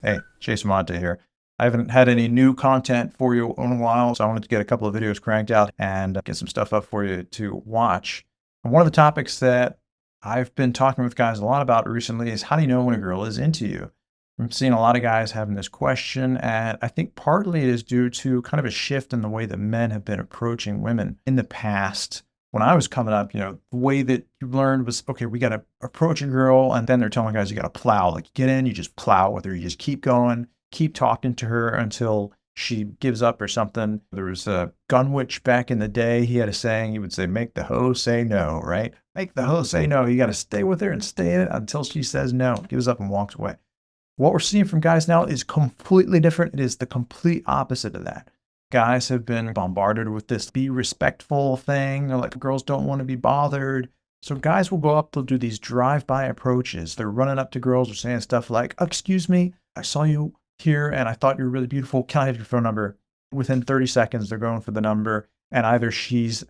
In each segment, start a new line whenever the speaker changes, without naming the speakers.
Hey, Jason Monte here. I haven't had any new content for you in a while, so I wanted to get a couple of videos cranked out and get some stuff up for you to watch. And one of the topics that I've been talking with guys a lot about recently is how do you know when a girl is into you? I'm seeing a lot of guys having this question, and I think partly it is due to kind of a shift in the way that men have been approaching women. In the past, when I was coming up, the way that you learned was, okay, we got to approach a girl, and then they're telling guys you got to plow. Like, you get in, you just plow with her, you just keep going, keep talking to her until she gives up or something. There was a Gunwich back in the day. He had a saying, he would say, make the hoe say no, right? Make the hoe say no. You got to stay with her and stay in it until she says no, gives up and walks away. What we're seeing from guys now is completely different. It is the complete opposite of that. Guys have been bombarded with this be respectful thing. They're like, girls don't want to be bothered. So guys will go up, they'll do these drive-by approaches. They're running up to girls or saying stuff like, excuse me, I saw you here and I thought you were really beautiful. Can I have your phone number? Within 30 seconds, they're going for the number. And either she's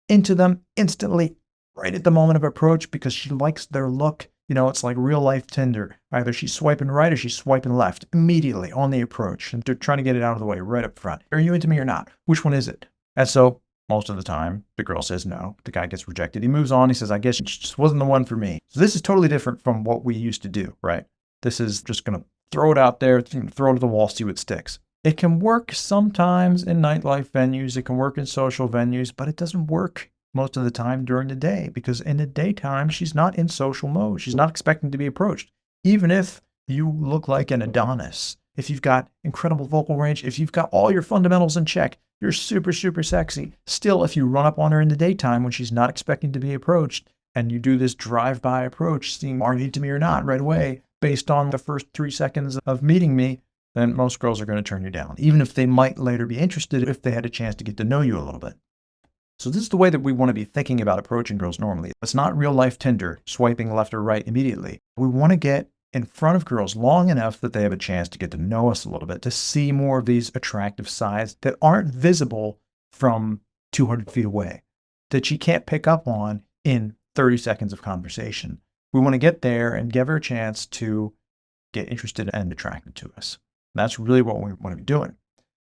into them instantly, right at the moment of approach, because she likes their look. It's like real life Tinder. Either she's swiping right or she's swiping left immediately on the approach. And they're trying to get it out of the way right up front. Are you into me or not? Which one is it? And so most of the time, the girl says no. The guy gets rejected. He moves on. He says, I guess she just wasn't the one for me. So this is totally different from what we used to do, right? This is just going to throw it out there, throw it at the wall, see what sticks. It can work sometimes in nightlife venues. It can work in social venues, but it doesn't work most of the time during the day, because in the daytime, she's not in social mode. She's not expecting to be approached. Even if you look like an Adonis, if you've got incredible vocal range, if you've got all your fundamentals in check, you're super, super sexy. Still, if you run up on her in the daytime when she's not expecting to be approached, and you do this drive-by approach, seeing are you into me or not right away, based on the first 3 seconds of meeting me, then most girls are going to turn you down, even if they might later be interested if they had a chance to get to know you a little bit. So this is the way that we want to be thinking about approaching girls normally. It's not real life Tinder, swiping left or right immediately. We want to get in front of girls long enough that they have a chance to get to know us a little bit, to see more of these attractive sides that aren't visible from 200 feet away, that she can't pick up on in 30 seconds of conversation. We want to get there and give her a chance to get interested and attracted to us. That's really what we want to be doing.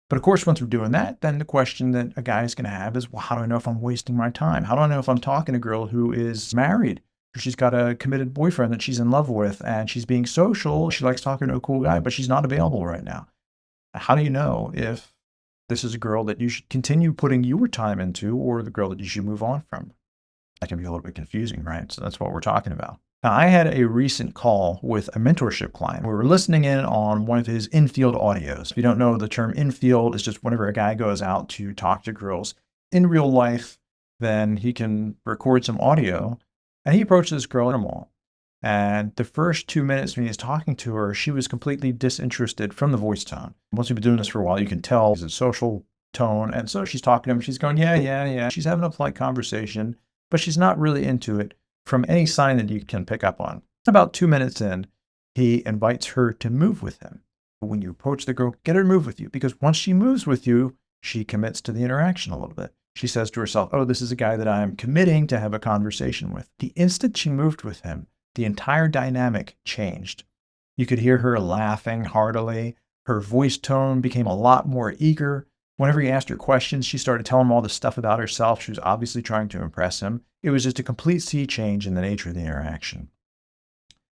But of course, once we're doing that, then the question that a guy is going to have is, well, how do I know if I'm wasting my time? How do I know if I'm talking to a girl who is married, or she's got a committed boyfriend that she's in love with, and she's being social, she likes talking to a cool guy, but she's not available right now? How do you know if this is a girl that you should continue putting your time into, or the girl that you should move on from? That can be a little bit confusing, right? So that's what we're talking about. Now, I had a recent call with a mentorship client. We were listening in on one of his infield audios. If you don't know, the term infield is just whenever a guy goes out to talk to girls in real life, then he can record some audio. And he approached this girl in a mall. And the first 2 minutes when he was talking to her, she was completely disinterested from the voice tone. Once you've been doing this for a while, you can tell it's a social tone. And so she's talking to him. She's going, yeah, yeah, yeah. She's having a polite conversation, but she's not really into it from any sign that you can pick up on. About 2 minutes in, he invites her to move with him. When you approach the girl, get her to move with you, because once she moves with you, she commits to the interaction a little bit. She says to herself, oh, this is a guy that I'm committing to have a conversation with. The instant she moved with him, the entire dynamic changed. You could hear her laughing heartily. Her voice tone became a lot more eager. Whenever he asked her questions, she started telling him all this stuff about herself. She was obviously trying to impress him. It was just a complete sea change in the nature of the interaction.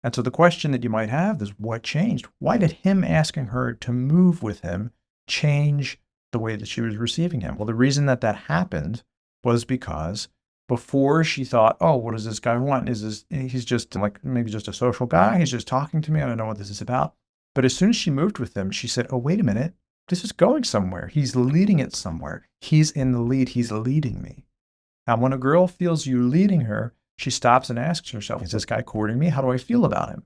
And so the question that you might have is, what changed? Why did him asking her to move with him change the way that she was receiving him? Well, the reason that that happened was because before she thought, oh, what does this guy want? He's just like maybe just a social guy. He's just talking to me. I don't know what this is about. But as soon as she moved with him, she said, oh, wait a minute. This is going somewhere. He's leading it somewhere. He's in the lead. He's leading me. Now, when a girl feels you leading her, she stops and asks herself, is this guy courting me? How do I feel about him?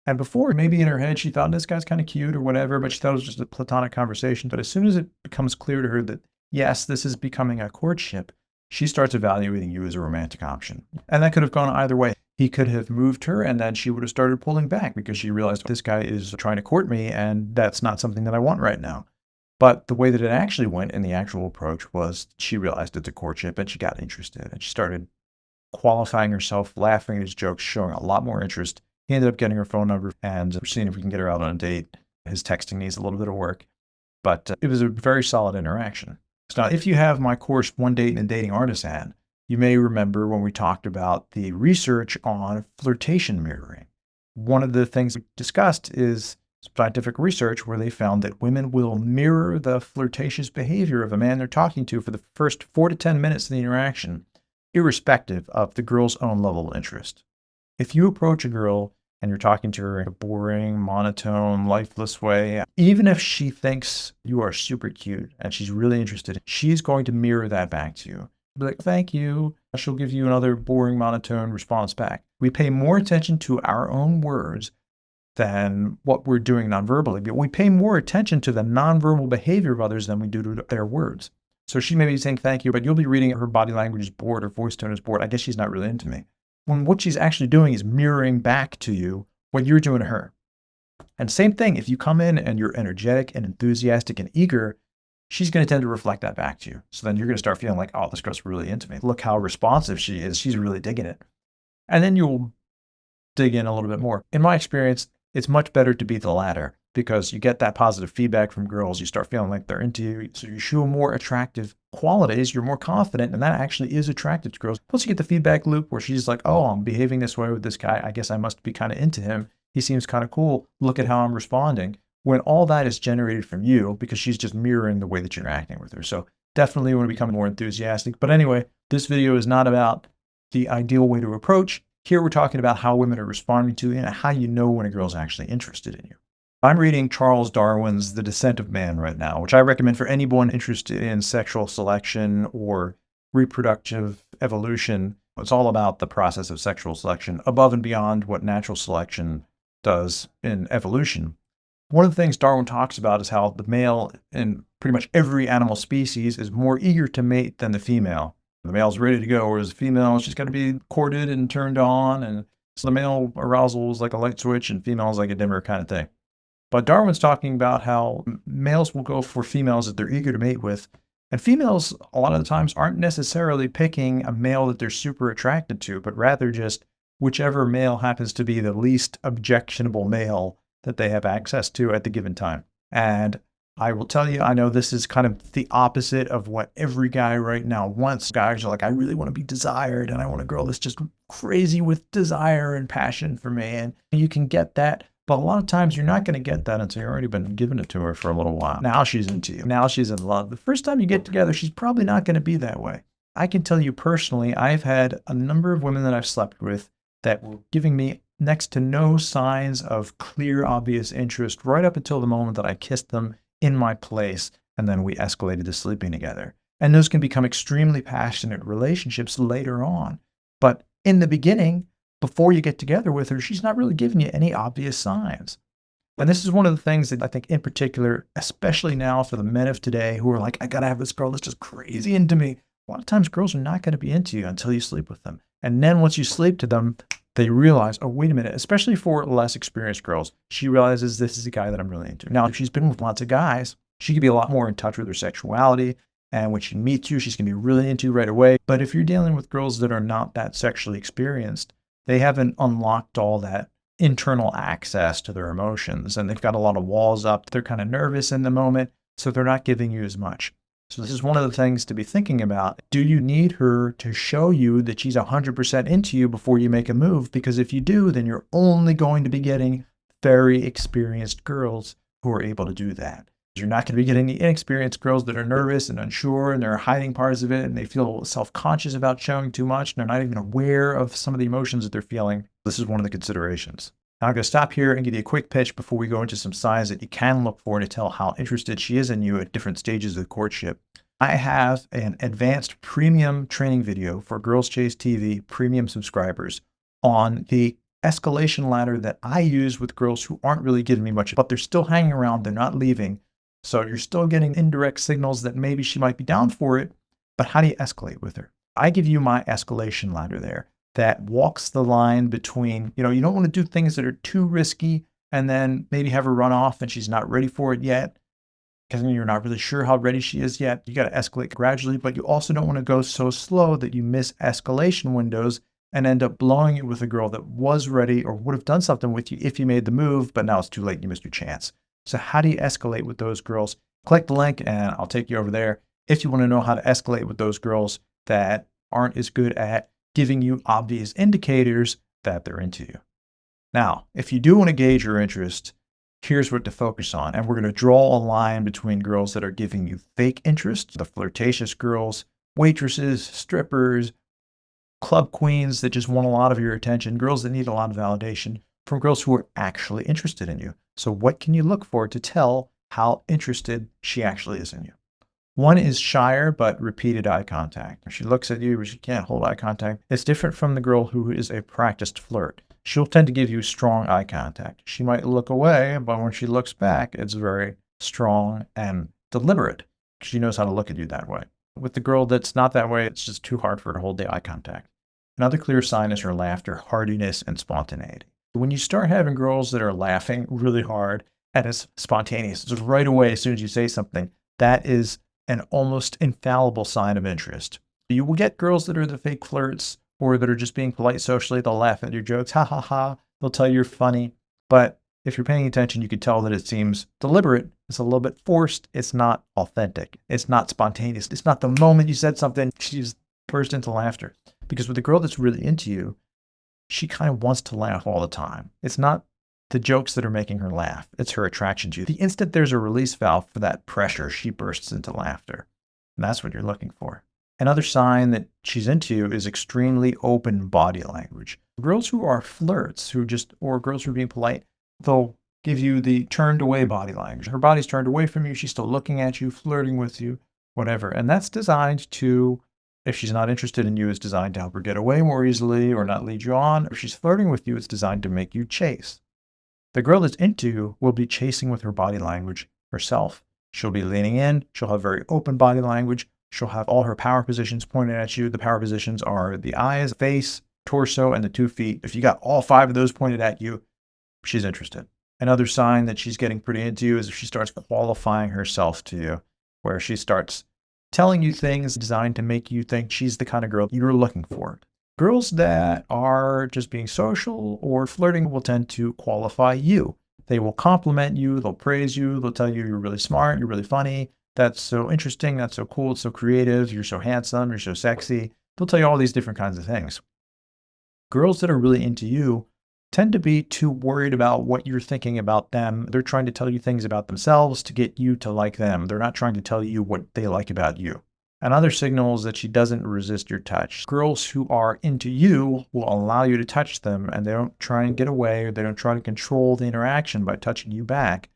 And before, maybe in her head, she thought this guy's kind of cute or whatever, but she thought it was just a platonic conversation. But as soon as it becomes clear to her that, yes, this is becoming a courtship, she starts evaluating you as a romantic option. And that could have gone either way. He could have moved her, and then she would have started pulling back because she realized this guy is trying to court me, and that's not something that I want right now. But the way that it actually went in the actual approach was she realized it's a courtship and she got interested and she started qualifying herself, laughing at his jokes, showing a lot more interest. He ended up getting her phone number and seeing if we can get her out on a date. His texting needs a little bit of work, but it was a very solid interaction. So now, if you have my course, One Date and Dating Artisan, you may remember when we talked about the research on flirtation mirroring. One of the things we discussed is scientific research where they found that women will mirror the flirtatious behavior of a man they're talking to for the first 4 to 10 minutes of the interaction, irrespective of the girl's own level of interest. If you approach a girl and you're talking to her in a boring, monotone, lifeless way, even if she thinks you are super cute and she's really interested, she's going to mirror that back to you. Be like, thank you. She'll give you another boring, monotone response back. We pay more attention to our own words than what we're doing nonverbally, but we pay more attention to the nonverbal behavior of others than we do to their words. So she may be saying thank you, but you'll be reading her body language is bored, her voice tone is bored. I guess she's not really into me. When what she's actually doing is mirroring back to you what you're doing to her. And same thing, if you come in and you're energetic and enthusiastic and eager, she's going to tend to reflect that back to you. So then you're going to start feeling like, oh, this girl's really into me. Look how responsive she is. She's really digging it. And then you'll dig in a little bit more. In my experience, it's much better to be the latter because you get that positive feedback from girls. You start feeling like they're into you. So you show more attractive qualities. You're more confident, and that actually is attractive to girls. Plus, you get the feedback loop where she's like, oh, I'm behaving this way with this guy. I guess I must be kind of into him. He seems kind of cool. Look at how I'm responding. When all that is generated from you because she's just mirroring the way that you're acting with her. So definitely want to become more enthusiastic. But anyway, this video is not about the ideal way to approach. Here we're talking about how women are responding to you and how you know when a girl's actually interested in you. I'm reading Charles Darwin's The Descent of Man right now, which I recommend for anyone interested in sexual selection or reproductive evolution. It's all about the process of sexual selection above and beyond what natural selection does in evolution. One of the things Darwin talks about is how the male in pretty much every animal species is more eager to mate than the female. The male's ready to go, whereas the female, she's got to be courted and turned on. And so the male arousal is like a light switch and female is like a dimmer kind of thing. But Darwin's talking about how males will go for females that they're eager to mate with. And females, a lot of the times, aren't necessarily picking a male that they're super attracted to, but rather just whichever male happens to be the least objectionable male that they have access to at the given time. And I will tell you, I know this is kind of the opposite of what every guy right now wants. Guys are like, I really want to be desired, and I want a girl that's just crazy with desire and passion for me. And you can get that, but a lot of times you're not going to get that until you've already been giving it to her for a little while. Now she's into you. Now she's in love. The first time you get together, she's probably not going to be that way. I can tell you personally, I've had a number of women that I've slept with that were giving me next to no signs of clear, obvious interest right up until the moment that I kissed them in my place, and then we escalated to sleeping together. And those can become extremely passionate relationships later on. But in the beginning, before you get together with her, she's not really giving you any obvious signs. And this is one of the things that I think in particular, especially now for the men of today who are like, I gotta have this girl that's just crazy into me. A lot of times girls are not going to be into you until you sleep with them. And then once you sleep to them, they realize, oh, wait a minute, especially for less experienced girls, she realizes this is a guy that I'm really into. Now, if she's been with lots of guys, she could be a lot more in touch with her sexuality. And when she meets you, she's going to be really into you right away. But if you're dealing with girls that are not that sexually experienced, they haven't unlocked all that internal access to their emotions. And they've got a lot of walls up. They're kind of nervous in the moment, so they're not giving you as much. So this is one of the things to be thinking about. Do you need her to show you that she's 100% into you before you make a move? Because if you do, then you're only going to be getting very experienced girls who are able to do that. You're not going to be getting the inexperienced girls that are nervous and unsure and they're hiding parts of it and they feel self-conscious about showing too much and they're not even aware of some of the emotions that they're feeling. This is one of the considerations. Now I'm going to stop here and give you a quick pitch before we go into some signs that you can look for to tell how interested she is in you at different stages of courtship. I have an advanced premium training video for Girls Chase TV premium subscribers on the escalation ladder that I use with girls who aren't really giving me much, but they're still hanging around, they're not leaving. So you're still getting indirect signals that maybe she might be down for it, but how do you escalate with her? I give you my escalation ladder there that walks the line between, you don't want to do things that are too risky and then maybe have her run off and she's not ready for it yet because you're not really sure how ready she is yet. You got to escalate gradually, but you also don't want to go so slow that you miss escalation windows and end up blowing it with a girl that was ready or would have done something with you if you made the move, but now it's too late and you missed your chance. So how do you escalate with those girls? Click the link and I'll take you over there if you want to know how to escalate with those girls that aren't as good at giving you obvious indicators that they're into you. Now, if you do want to gauge your interest, here's what to focus on. And we're going to draw a line between girls that are giving you fake interest, the flirtatious girls, waitresses, strippers, club queens that just want a lot of your attention, girls that need a lot of validation, from girls who are actually interested in you. So what can you look for to tell how interested she actually is in you? One is shyer but repeated eye contact. If she looks at you but she can't hold eye contact, it's different from the girl who is a practiced flirt. She'll tend to give you strong eye contact. She might look away, but when she looks back, it's very strong and deliberate. She knows how to look at you that way. With the girl that's not that way, it's just too hard for her to hold the eye contact. Another clear sign is her laughter, heartiness, and spontaneity. When you start having girls that are laughing really hard and it's spontaneous, it's right away as soon as you say something, that is an almost infallible sign of interest. You will get girls that are the fake flirts or that are just being polite socially. They'll laugh at your jokes, ha ha ha. They'll tell you you're funny. But if you're paying attention, you can tell that it seems deliberate. It's a little bit forced. It's not authentic. It's not spontaneous. It's not the moment you said something, she just burst into laughter. Because with a girl that's really into you, she kind of wants to laugh all the time. It's not the jokes that are making her laugh. It's her attraction to you. The instant there's a release valve for that pressure, she bursts into laughter. And that's what you're looking for. Another sign that she's into you is extremely open body language. Girls who are flirts, or girls who are being polite, they'll give you the turned away body language. Her body's turned away from you. She's still looking at you, flirting with you, whatever. And that's designed to, if she's not interested in you, it's designed to help her get away more easily or not lead you on. If she's flirting with you, it's designed to make you chase. The girl that's into you will be chasing with her body language herself. She'll be leaning in. She'll have very open body language. She'll have all her power positions pointed at you. The power positions are the eyes, face, torso, and the 2 feet. If you got all 5 of those pointed at you, she's interested. Another sign that she's getting pretty into you is if she starts qualifying herself to you, where she starts telling you things designed to make you think she's the kind of girl you're looking for. Girls that are just being social or flirting will tend to qualify you. They will compliment you, they'll praise you, they'll tell you you're really smart, you're really funny, that's so interesting, that's so cool, it's so creative, you're so handsome, you're so sexy. They'll tell you all these different kinds of things. Girls that are really into you tend to be too worried about what you're thinking about them. They're trying to tell you things about themselves to get you to like them. They're not trying to tell you what they like about you. Another signal is that she doesn't resist your touch. Girls who are into you will allow you to touch them, and they don't try and get away, or they don't try to control the interaction by touching you back.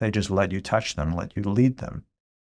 They just let you touch them, let you lead them.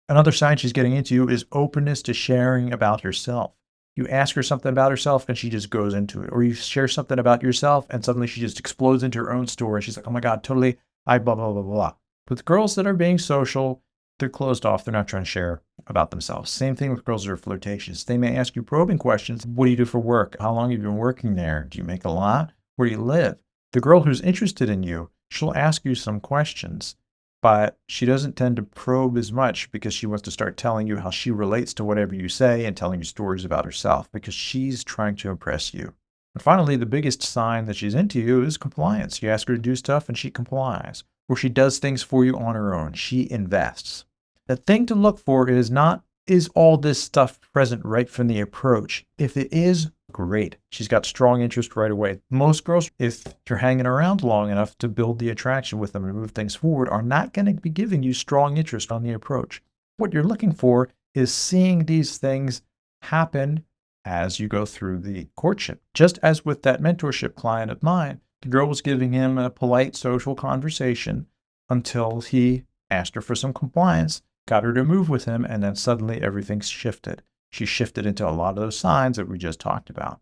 Another sign she's getting into you is openness to sharing about herself. You ask her something about herself and she just goes into it. Or you share something about yourself and suddenly she just explodes into her own story. She's like, oh my God, totally, I blah, blah, blah, blah. With girls that are being social, they're closed off. They're not trying to share about themselves. Same thing with girls that are flirtatious. They may ask you probing questions. What do you do for work? How long have you been working there? Do you make a lot? Where do you live? The girl who's interested in you, she'll ask you some questions, but she doesn't tend to probe as much because she wants to start telling you how she relates to whatever you say and telling you stories about herself because she's trying to impress you. And finally, the biggest sign that she's into you is compliance. You ask her to do stuff and she complies, or she does things for you on her own. She invests. The thing to look for is not, is all this stuff present right from the approach? If it is, great. She's got strong interest right away. Most girls, if you're hanging around long enough to build the attraction with them and move things forward, are not going to be giving you strong interest on the approach. What you're looking for is seeing these things happen as you go through the courtship. Just as with that mentorship client of mine, the girl was giving him a polite social conversation until he asked her for some compliance, got her to move with him, and then suddenly everything's shifted. She shifted into a lot of those signs that we just talked about.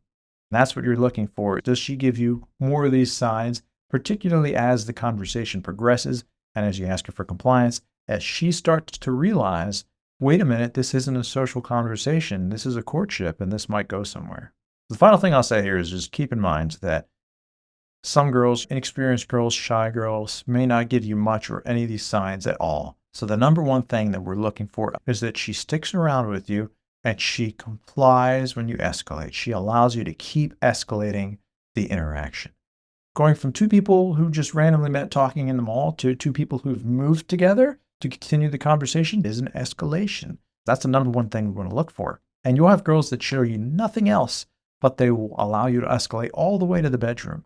And that's what you're looking for. Does she give you more of these signs, particularly as the conversation progresses and as you ask her for compliance, as she starts to realize, wait a minute, this isn't a social conversation. This is a courtship, and this might go somewhere. The final thing I'll say here is just keep in mind that some girls, inexperienced girls, shy girls, may not give you much or any of these signs at all. So the number one thing that we're looking for is that she sticks around with you and she complies when you escalate. She allows you to keep escalating the interaction. Going from two people who just randomly met talking in the mall to two people who've moved together to continue the conversation is an escalation. That's the number one thing we want to look for. And you'll have girls that show you nothing else, but they will allow you to escalate all the way to the bedroom.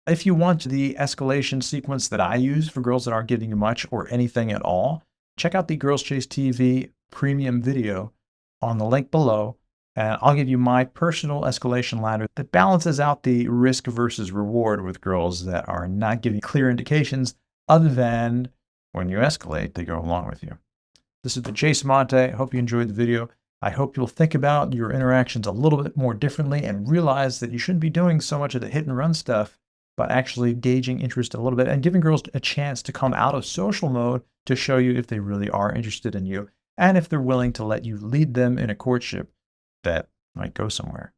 If you want the escalation sequence that I use for girls that aren't giving you much or anything at all, check out the Girls Chase TV premium video on the link below. And I'll give you my personal escalation ladder that balances out the risk versus reward with girls that are not giving clear indications other than when you escalate, they go along with you. This has been Jason Monte. I hope you enjoyed the video. I hope you'll think about your interactions a little bit more differently and realize that you shouldn't be doing so much of the hit and run stuff, but actually gauging interest a little bit and giving girls a chance to come out of social mode to show you if they really are interested in you and if they're willing to let you lead them in a courtship that might go somewhere.